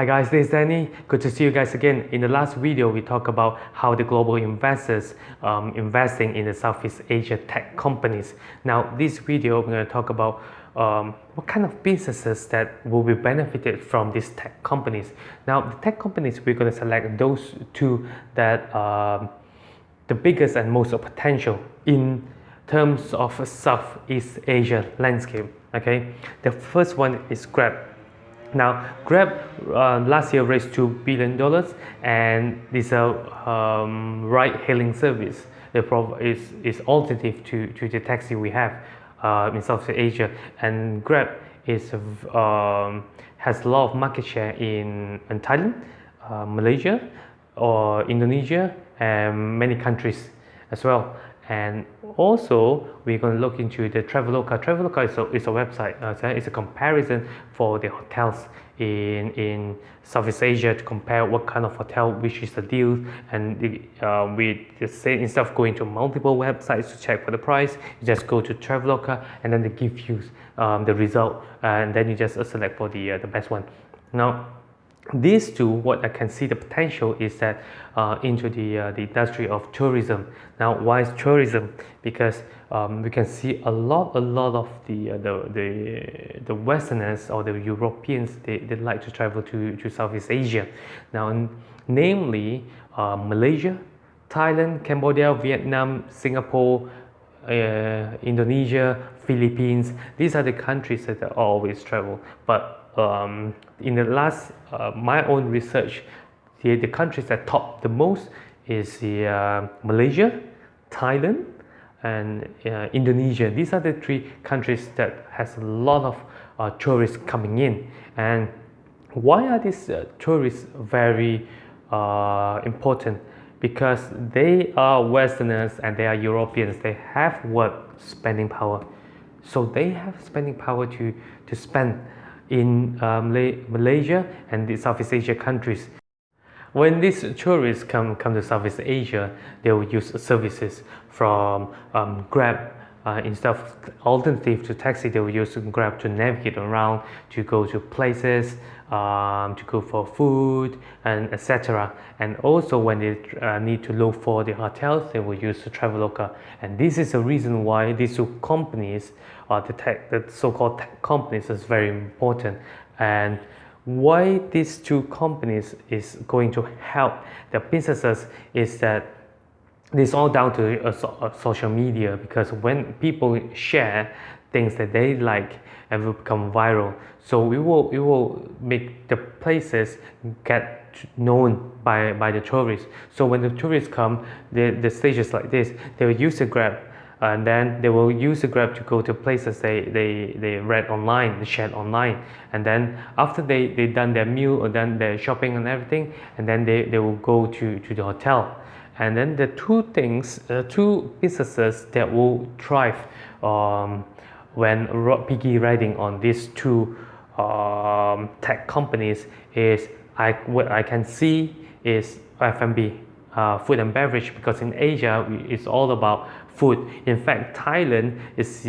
Hi guys, this is Danny. Good to see you guys again. In the last video, we talked about how the global investors investing in the Southeast Asia tech companies. Now, this video, we're going to talk about what kind of businesses that will be benefited from these tech companies. Now, the tech companies, we're going to select those two that the biggest and most potential in terms of Southeast Asia landscape. Okay, the first one is Grab. Now, Grab last year raised $2 billion, and this ride-hailing service is alternative to the taxi we have in Southeast Asia. And Grab has a lot of market share in Thailand, Malaysia, or Indonesia, and many countries as well. And also, we're going to look into the Traveloka. Traveloka is a website. It's a comparison for the hotels in Southeast Asia to compare what kind of hotel, which is the deal. And we just say, instead of going to multiple websites to check for the price, you just go to Traveloka, and then they give you the result, and then you just select for the best one. Now, these two, what I can see the potential is that into the industry of tourism. Now, why is tourism? Because we can see a lot of the Westerners or the Europeans, they like to travel to Southeast Asia. Now, namely Malaysia, Thailand, Cambodia, Vietnam, Singapore, Indonesia, Philippines. These are the countries that I always travel. But in the last my own research, the countries that top the most is the Malaysia, Thailand, and Indonesia. These are the three countries that has a lot of tourists coming in. And why are these tourists very important? Because they are Westerners and they are Europeans. They have what? Spending power. So they have spending power to spend in Malaysia and the Southeast Asia countries. When these tourists come to Southeast Asia, they will use services from Grab. Instead of alternative to taxi, they will use Grab to navigate around, to go to places, to go for food, and etc. And also when they need to look for the hotels, they will use Traveloka. And this is the reason why these two companies, the so-called tech companies, is very important. And why these two companies is going to help the businesses is that it's all down to social media, because when people share things that they like, and will become viral, so it will make the places get known by the tourists. So when the tourists come, the stages like this, they will use the Grab, and then they will use the Grab to go to places they read online, they shared online. And then after they done their meal or done their shopping and everything, and then they will go to the hotel. And then the two businesses that will thrive when piggy riding on these two tech companies is, what I can see is F&B, food and beverage, because in Asia it's all about food. In fact, Thailand is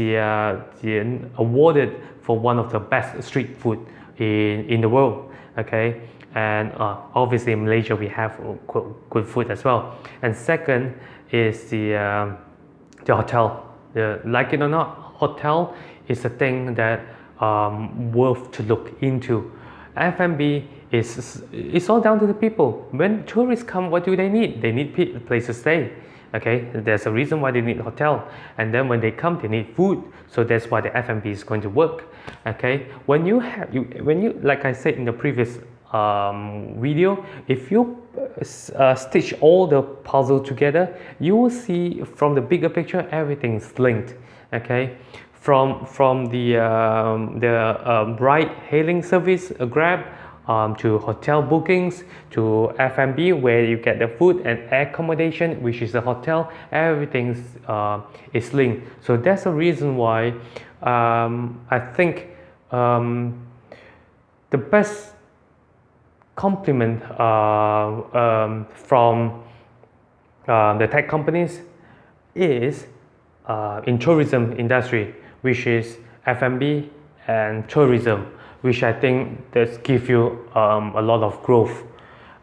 awarded for one of the best street food in the world. Okay. And obviously in Malaysia we have good food as well. And second is the hotel. Like it or not, hotel is a thing that worth to look into. F&B it's all down to the people. When tourists come, what do they need? They need a place to stay. Okay, there's a reason why they need a hotel. And then when they come, they need food. So that's why the F&B is going to work. Okay, when you like I said in the previous video, if you stitch all the puzzle together, you will see from the bigger picture everything's linked. Okay, from the ride-hailing service, Grab, to hotel bookings, to F&B where you get the food and accommodation, which is the hotel, everything is linked. So that's the reason why I think the best compliment from the tech companies is in tourism industry, which is F&B and tourism. which I think that give you a lot of growth